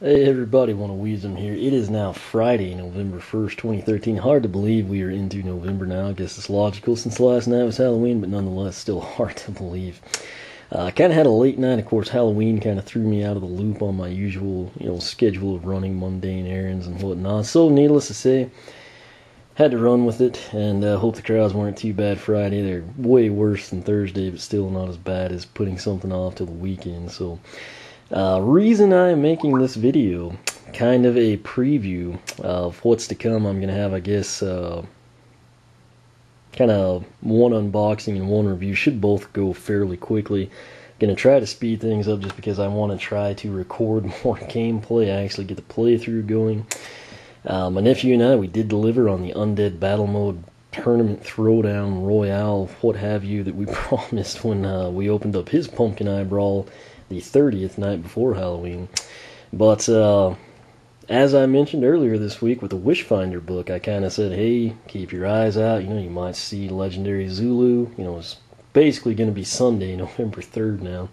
Hey everybody, One of Wisdom here. It is now Friday, November 1st, 2013. Hard to believe we are into November now. I guess it's logical since last night was Halloween, but nonetheless still hard to believe. I kind of had a late night. Of course, Halloween kind of threw me out of the loop on my usual, schedule of running mundane errands and whatnot. So needless to say, had to run with it, and hope the crowds weren't too bad Friday. They're way worse than Thursday, but still not as bad as putting something off till the weekend. So reason I am making this video, kind of a preview of what's to come. I'm going to have, I guess, kind of one unboxing and one review. Should both go fairly quickly. Going to try to speed things up just because I want to try to record more gameplay. I actually get the playthrough going. My nephew and I, we did deliver on the Undead Battle Mode Tournament Throwdown Royale, what have you, that we promised when we opened up his Pumpkin Eye Brawl the 30th night before Halloween. But as I mentioned earlier this week with the Wishfinder book, I kind of said, hey, keep your eyes out. You might see Legendary Zulu. It's basically going to be Sunday, November 3rd now.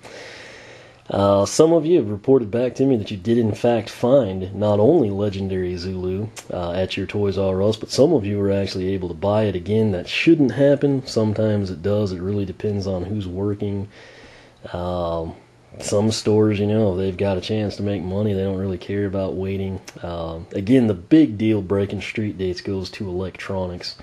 Some of you have reported back to me that you did in fact find not only Legendary Zulu at your Toys R Us, but some of you were actually able to buy it. Again, that shouldn't happen. Sometimes it does. It really depends on who's working. Some stores, if they've got a chance to make money, they don't really care about waiting. Again, the big deal breaking street dates goes to electronics.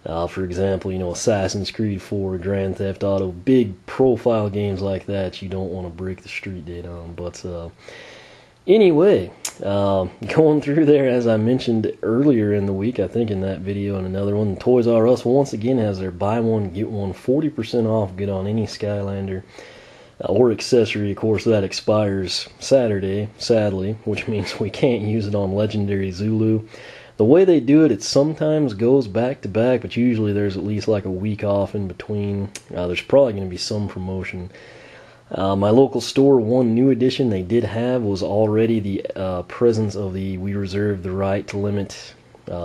For example, Assassin's Creed 4, Grand Theft Auto, big profile games like that, you don't want to break the street date on. But anyway, going through there, as I mentioned earlier in the week, I think in that video and another one, Toys R Us once again has their buy one, get one 40% off good on any Skylander or accessory. Of course, that expires Saturday, sadly, which means we can't use it on Legendary Zulu. The way they do it, it sometimes goes back to back, but usually there's at least like a week off in between. There's probably going to be some promotion. My local store, one new addition they did have was already the presence of the we reserve the right to limit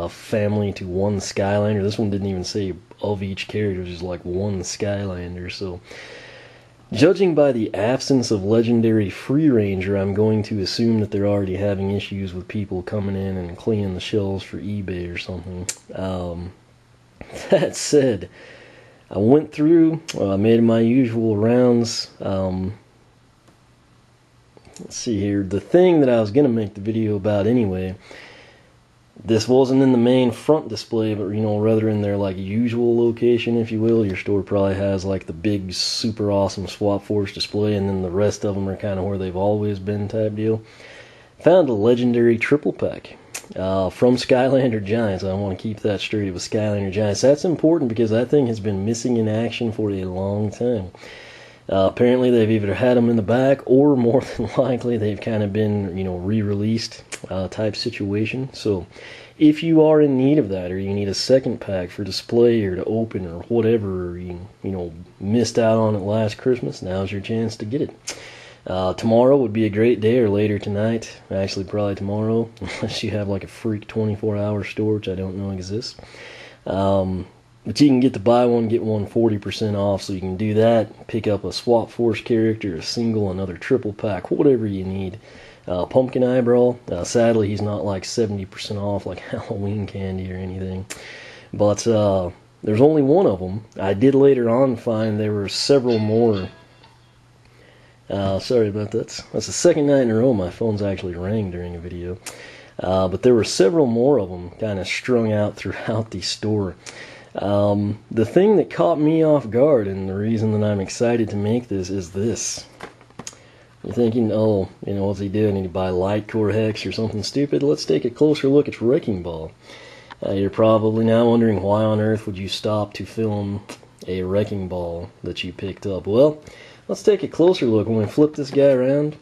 family to one Skylander. This one didn't even say of each character, it was just like one Skylander. So judging by the absence of Legendary Free Ranger, I'm going to assume that they're already having issues with people coming in and cleaning the shelves for eBay or something. That said, I went through, I made my usual rounds. Let's see here. The thing that I was going to make the video about anyway, this wasn't in the main front display, but rather in their usual location, if you will. Your store probably has the big super awesome Swap Force display, and then the rest of them are kind of where they've always been type deal. Found a legendary triple pack from Skylanders Giants. I want to keep that straight. It was Skylanders Giants. That's important because that thing has been missing in action for a long time. Apparently they've either had them in the back, or more than likely they've kind of been re-released type situation. So if you are in need of that, or you need a second pack for display or to open or whatever, or you missed out on it last Christmas, now's your chance to get it. Tomorrow would be a great day, or later tonight. Actually probably tomorrow, unless you have a freak 24-hour store, which I don't know exists. But you can get the buy one, get one 40% off, so you can do that. Pick up a Swap Force character, a single, another triple pack, whatever you need. Pumpkin Eye Brawl, sadly he's not 70% off like Halloween candy or anything. But there's only one of them. I did later on find there were several more. Sorry about that. That's the second night in a row my phone's actually rang during a video. But there were several more of them kind of strung out throughout the store. The thing that caught me off guard, and the reason that I'm excited to make this, is this. You're thinking, oh, what's he doing? Did he buy Light Core Hex or something stupid? Let's take a closer look at Wrecking Ball. You're probably now wondering, why on earth would you stop to film a Wrecking Ball that you picked up? Well, let's take a closer look. When we flip this guy around,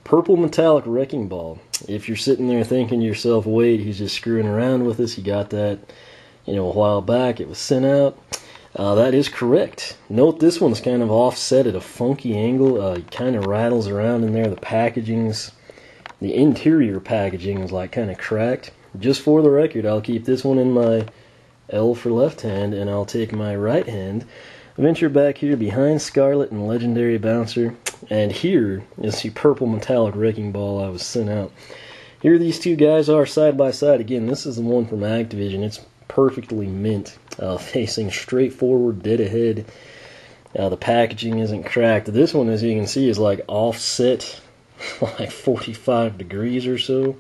purple metallic Wrecking Ball. If you're sitting there thinking to yourself, wait, he's just screwing around with us, he got that a while back, it was sent out. That is correct. Note this one's kind of offset at a funky angle. It kind of rattles around in there. The interior packaging is kind of cracked. Just for the record, I'll keep this one in my L for left hand, and I'll take my right hand, venture back here behind Scarlet and Legendary Bouncer, And here is the purple metallic wrecking ball I was sent out. Here these two guys are side by side. Again, this is the one from Activision. It's perfectly mint, facing straight forward, dead ahead. The packaging isn't cracked. This one, as you can see, is like offset like 45 degrees or so.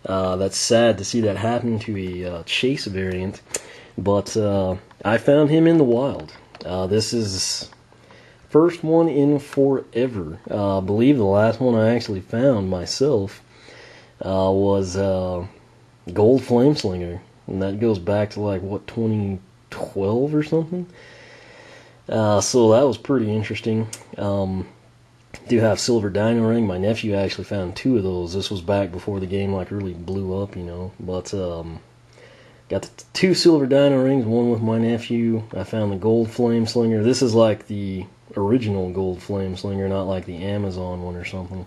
That's sad to see that happen to a chase variant, but I found him in the wild. This is first one in forever. I believe the last one I actually found myself was Gold Flameslinger, and that goes back to like what, 2012 or something. So that was pretty interesting. Do have Silver Dino Ring. My nephew actually found 2 of those. This was back before the game like really blew up, you know. But got the 2 Silver Dino Rings, one with my nephew. I found the Gold Flameslinger. This is like the original Gold Flameslinger, not like the Amazon one or something.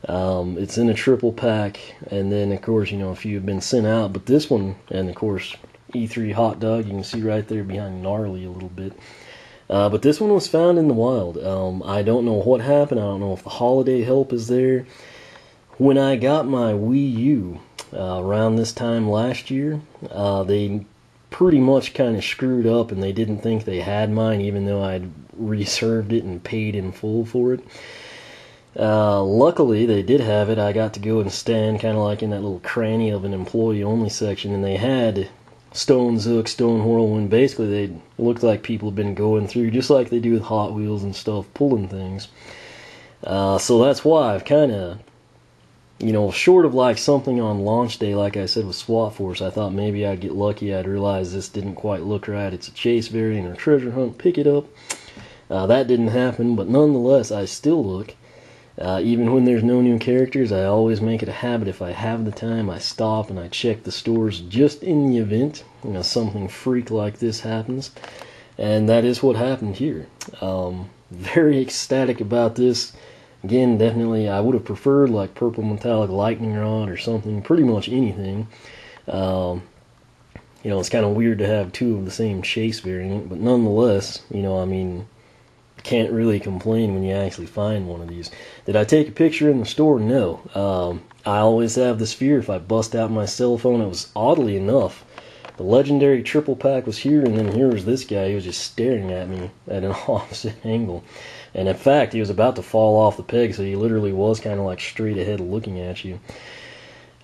It's in a triple pack, and then of course, you know, a few have been sent out, but this one, and of course E3 Hot Dog, you can see right there behind Gnarly a little bit. But this one was found in the wild. I don't know what happened. I don't know if the holiday help is there. When I got my Wii U around this time last year, they pretty much kind of screwed up, and they didn't think they had mine, even though I'd reserved it and paid in full for it. Luckily, they did have it. I got to go and stand kind of like in that little cranny of an employee-only section, and they had Stone Zook, Stone Whirlwind. Basically, they looked like people had been going through, just like they do with Hot Wheels and stuff, pulling things. So that's why I've kind of, you know, short of like something on launch day, like I said with SWAT Force, I thought maybe I'd get lucky. I'd realize this didn't quite look right. It's a chase variant or treasure hunt. Pick it up. That didn't happen, but nonetheless, I still look. Even when there's no new characters, I always make it a habit. If I have the time, I stop and I check the stores just in the event, you know, something freak like this happens. And that is what happened here. Very ecstatic about this. Again, definitely, I would have preferred like purple metallic lightning rod or something, pretty much anything. You know, it's kind of weird to have 2 of the same chase variant, but nonetheless, you know, I mean, can't really complain when you actually find one of these. Did I take a picture in the store? No. I always have this fear if I bust out my cell phone. It was, oddly enough, the legendary triple pack was here, and then here was this guy. He was just staring at me at an opposite angle. And in fact, he was about to fall off the peg, so he literally was kind of like straight ahead looking at you.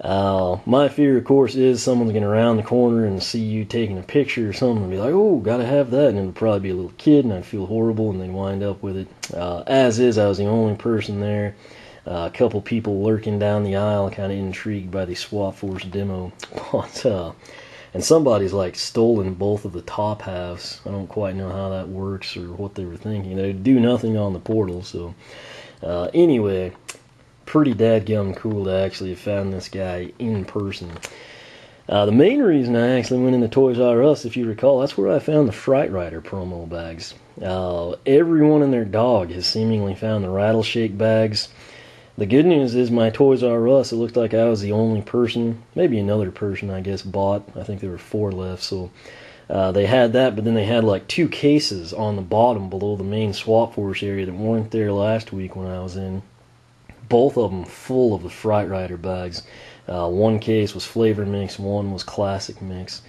My fear, of course, is someone's going to round the corner and see you taking a picture or something and be like, oh, gotta have that, and it'll probably be a little kid, and I'd feel horrible, and they'd wind up with it. As is, I was the only person there. A couple people lurking down the aisle, kind of intrigued by the SWAT Force demo. But, and somebody's like stolen both of the top halves. I don't quite know how that works or what they were thinking. They do nothing on the portal, so anyway, pretty dadgum cool to actually have found this guy in person. The main reason I actually went into Toys R Us, if you recall, that's where I found the Fright Rider promo bags. Everyone and their dog has seemingly found the Rattle Shake bags. The good news is my Toys R Us, it looked like I was the only person, maybe another person I guess bought. I think there were 4 left, so they had that, but then they had like 2 cases on the bottom below the main SWAT Force area that weren't there last week when I was in. Both of them full of the Fright Rider bags. One case was flavor mix, one was classic mix.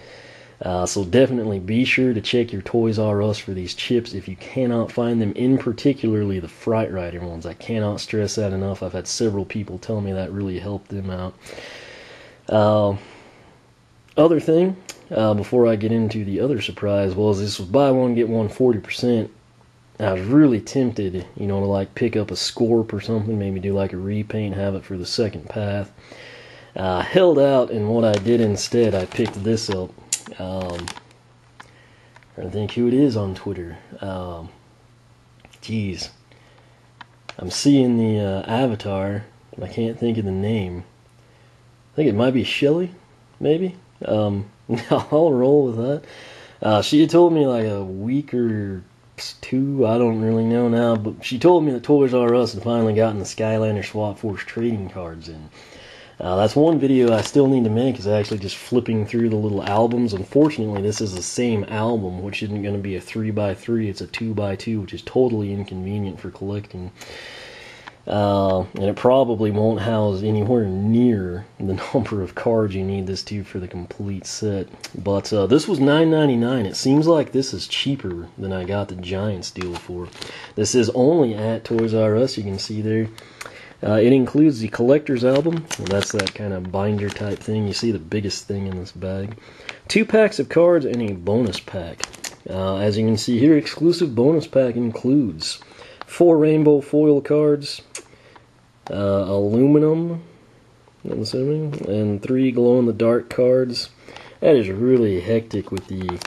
So definitely be sure to check your Toys R Us for these chips if you cannot find them, in particularly the Fright Rider ones. I cannot stress that enough. I've had several people tell me that really helped them out. Other thing, before I get into the other surprise, was this was buy one, get one 40%. I was really tempted, you know, to like pick up a Scorp or something, maybe do like a repaint, have it for the second path. Held out, and what I did instead, I picked this up. I think who it is on Twitter. Geez. I'm seeing the avatar. I can't think of the name. I think it might be Shelly, maybe. I'll roll with that. She had told me like a week or 2, I don't really know now, but she told me that Toys R Us had finally gotten the Skylander SWAT Force trading cards in. That's one video I still need to make, is actually just flipping through the little albums. Unfortunately, this is the same album, which isn't going to be a 3x3, it's a 2x2, which is totally inconvenient for collecting. And it probably won't house anywhere near the number of cards you need this to for the complete set. But this was $9.99. It seems like this is cheaper than I got the Giants deal for. This is only at Toys R Us, you can see there. It includes the collector's album. Well, that's that kind of binder type thing. You see the biggest thing in this bag. 2 packs of cards and a bonus pack. As you can see here, exclusive bonus pack includes 4 rainbow foil cards, aluminum, I'm assuming, and 3 glow-in-the-dark cards. That is really hectic with the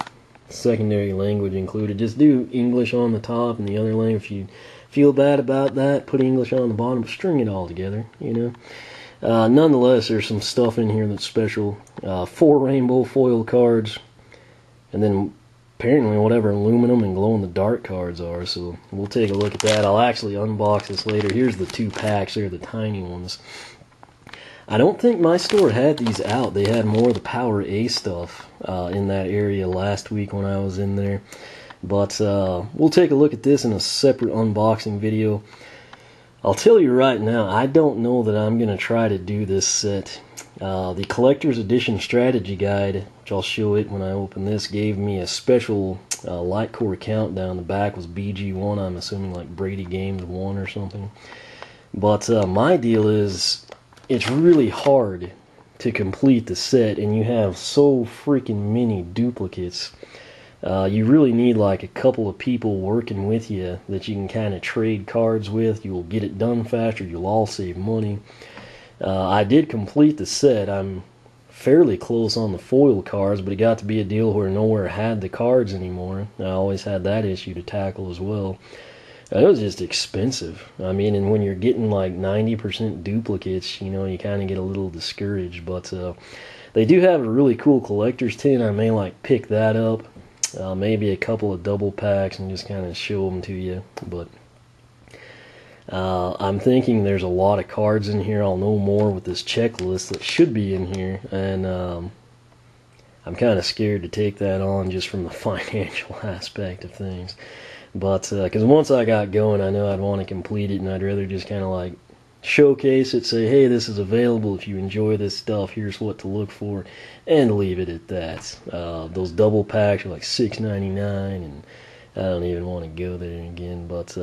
secondary language included. Just do English on the top and the other language. If you feel bad about that, put English on the bottom, string it all together, you know. Nonetheless, there's some stuff in here that's special. 4 rainbow foil cards, and then apparently whatever aluminum and glow-in-the-dark cards are, so we'll take a look at that. I'll actually unbox this later. Here's the 2 packs. They're the tiny ones. I don't think my store had these out. They had more of the Power A stuff in that area last week when I was in there. But we'll take a look at this in a separate unboxing video. I'll tell you right now, I don't know that I'm going to try to do this set. The Collector's Edition Strategy Guide, which I'll show it when I open this, gave me a special light core countdown. The back was BG1, I'm assuming like Brady Games 1 or something. But my deal is, it's really hard to complete the set, and you have so freaking many duplicates. You really need like a couple of people working with you that you can kind of trade cards with. You'll get it done faster, you'll all save money. I did complete the set. I'm fairly close on the foil cards, but it got to be a deal where nowhere had the cards anymore. I always had that issue to tackle as well. It was just expensive. I mean, and when you're getting like 90% duplicates, you know, you kind of get a little discouraged. But they do have a really cool collector's tin. I may like pick that up. Maybe a couple of double packs and just kind of show them to you. But I'm thinking there's a lot of cards in here. I'll know more with this checklist that should be in here, and I'm kind of scared to take that on just from the financial aspect of things. But because once I got going, I know I'd want to complete it, and I'd rather just kind of like showcase it, say, hey, this is available. If you enjoy this stuff, here's what to look for, and leave it at that. Those double packs are like $6.99, and I don't even want to go there again. But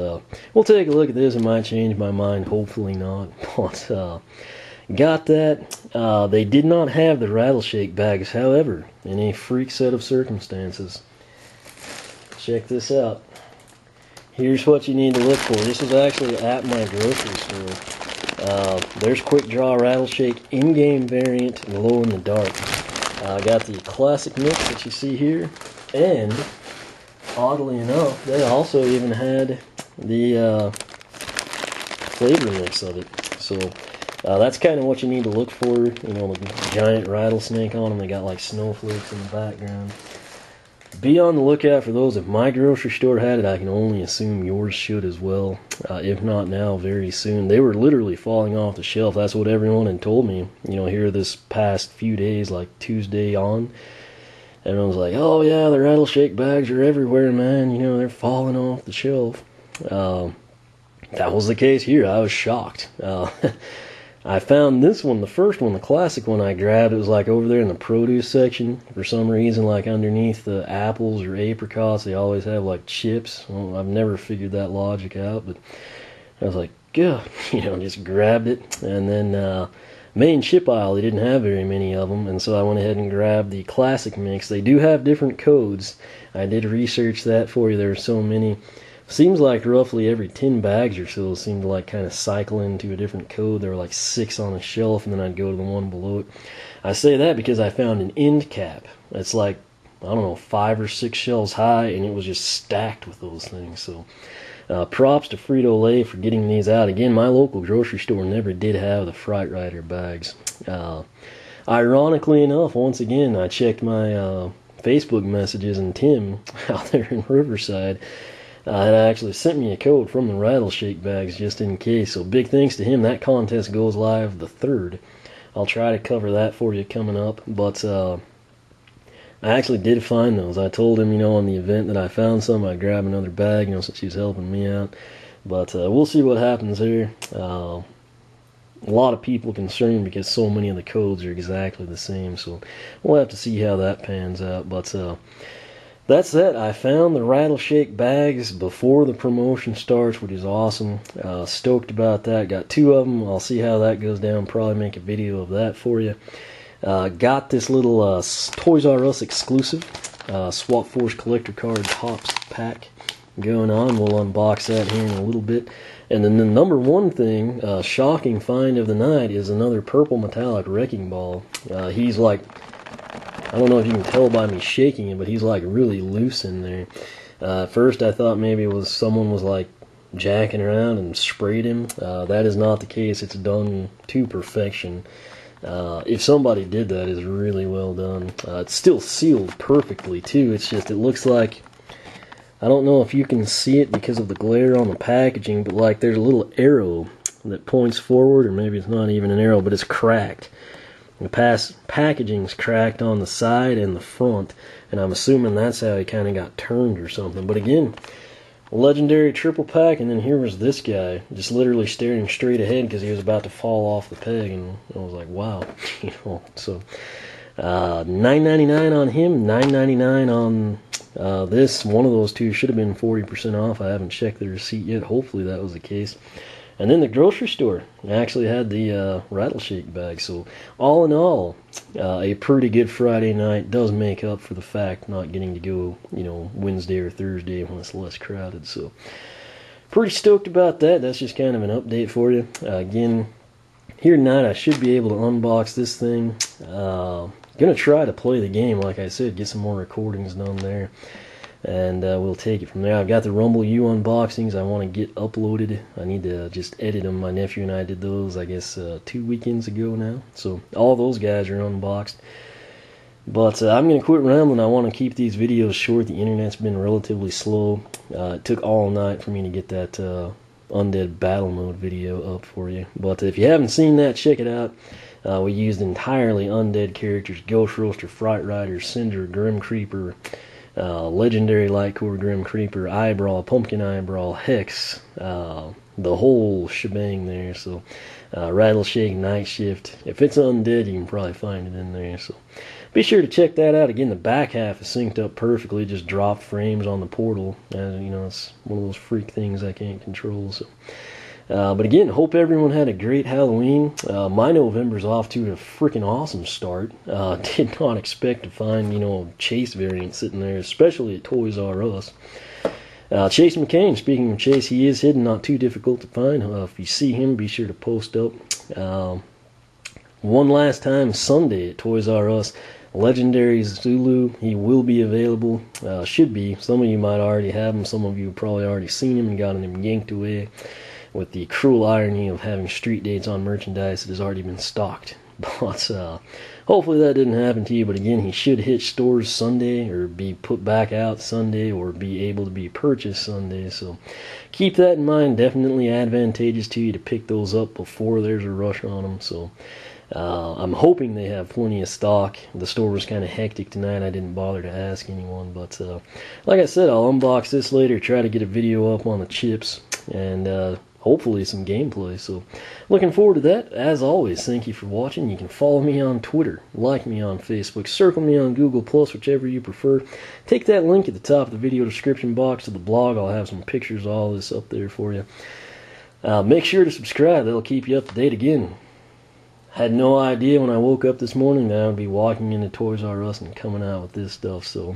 we'll take a look at this. It might change my mind, hopefully not. But got that. They did not have the Rattleshake bags, however, in a freak set of circumstances. Check this out. Here's what you need to look for. This is actually at my grocery store. There's Quick Draw Rattleshake in-game variant, glow in the dark. I got the classic mix that you see here, and oddly enough, they also even had the flavor mix of it. So that's kind of what you need to look for. You know, the giant rattlesnake on them. They got like snowflakes in the background. Be on the lookout for those. If my grocery store had it, I can only assume yours should as well. If not now, very soon. They were literally falling off the shelf. That's what everyone had told me, you know, here this past few days, like Tuesday on. Everyone's like, oh yeah, the Rattleshake bags are everywhere, man. You know, they're falling off the shelf. That was the case here. I was shocked. I found this one, the first one, the classic one I grabbed. It was like over there in the produce section. For some reason, like underneath the apples or apricots, they always have like chips. Well, I've never figured that logic out, but I was like, God, you know, just grabbed it. And then main chip aisle, they didn't have very many of them, and so I went ahead and grabbed the classic mix. They do have different codes. I did research that for you. There are so many. Seems like roughly every 10 bags or so seemed to like kind of cycle into a different code. There were like 6 on a shelf, and then I'd go to the one below it. I say that because I found an end cap. It's like, I don't know, 5 or 6 shelves high, and it was just stacked with those things. So props to Frito-Lay for getting these out. Again, my local grocery store never did have the Fright Rider bags. Ironically enough, once again, I checked my Facebook messages, and Tim out there in Riverside had actually sent me a code from the Rattleshake bags just in case. So big thanks to him. That contest goes live the 3rd. I'll try to cover that for you coming up. But I actually did find those. I told him, you know, on the event that I found some, I'd grab another bag, you know, since he's helping me out. But we'll see what happens there. A lot of people concerned because so many of the codes are exactly the same, so we'll have to see how that pans out. But that's it. I found the Rattle Shake bags before the promotion starts, which is awesome. Stoked about that. Got 2 of them. I'll see how that goes down. Probably make a video of that for you. Got this little Toys R Us exclusive Swap Force collector card Tops pack going on. We'll unbox that here in a little bit. And then the number one thing, shocking find of the night, is another purple metallic wrecking ball. He's like, I don't know if you can tell by me shaking it, but he's like really loose in there. At first I thought maybe it was someone was like jacking around and sprayed him. That is not the case. It's done to perfection. If somebody did that, it's really well done. It's still sealed perfectly too. It's just, it looks like, I don't know if you can see it because of the glare on the packaging, but like there's a little arrow that points forward, or maybe it's not even an arrow, but it's cracked. The packaging's cracked on the side and the front, and I'm assuming that's how he kind of got turned or something. But again, legendary triple pack, and then here was this guy just literally staring straight ahead because he was about to fall off the peg, and I was like, wow. You know, so $9.99 on him, $9.99 on this. One of those two should have been 40% off. I haven't checked the receipt yet. Hopefully that was the case. And then the grocery store actually had the Rattle Shake bag. So all in all, a pretty good Friday night. Does make up for the fact not getting to go, you know, Wednesday or Thursday when it's less crowded. So pretty stoked about that. That's just kind of an update for you. Again, here tonight I should be able to unbox this thing. Gonna try to play the game, like I said, get some more recordings done there, and we'll take it from there. I've got the Rumble U unboxings I want to get uploaded. I need to just edit them. My nephew and I did those, I guess, 2 weekends ago now. So all those guys are unboxed. But I'm going to quit rambling. I want to keep these videos short. The internet's been relatively slow. It took all night for me to get that Undead Battle Mode video up for you. But if you haven't seen that, check it out. We used entirely undead characters: Ghost Roaster, Fright Rider, Cinder, Grim Creeper, Legendary Lightcore Grim Creeper, Eyebrow, Pumpkin Eyebrow, Hex, the whole shebang there. So Rattle Shake, Night Shift. If it's undead, you can probably find it in there. So be sure to check that out. Again, the back half is synced up perfectly. Just dropped frames on the portal. You know, it's one of those freak things I can't control. So. But again, hope everyone had a great Halloween. My November's off to a freaking awesome start. Did not expect to find, you know, Chase variant sitting there, especially at Toys R Us. Chase McCain, speaking of Chase, he is hidden, not too difficult to find. If you see him, be sure to post up. One last time, Sunday at Toys R Us, Legendary Zulu, he will be available. Should be. Some of you might already have him. Some of you have probably already seen him and gotten him yanked away, with the cruel irony of having street dates on merchandise that has already been stocked. But hopefully that didn't happen to you. But again, he should hit stores Sunday, or be put back out Sunday, or be able to be purchased Sunday. So keep that in mind. Definitely advantageous to you to pick those up before there's a rush on them. So I'm hoping they have plenty of stock. The store was kind of hectic tonight. I didn't bother to ask anyone. But like I said, I'll unbox this later, try to get a video up on the chips, and hopefully some gameplay. So looking forward to that. As always, thank you for watching. You can follow me on Twitter, like me on Facebook, circle me on Google+, whichever you prefer. Take that link at the top of the video description box to the blog. I'll have some pictures of all this up there for you. Make sure to subscribe. That'll keep you up to date. Again, had no idea when I woke up this morning that I would be walking into Toys R Us and coming out with this stuff. So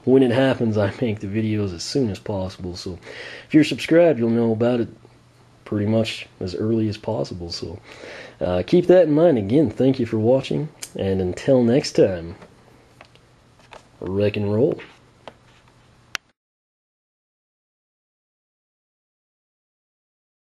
when it happens, I make the videos as soon as possible. So if you're subscribed, you'll know about it pretty much as early as possible. So keep that in mind. Again, thank you for watching, and until next time, wreck and roll.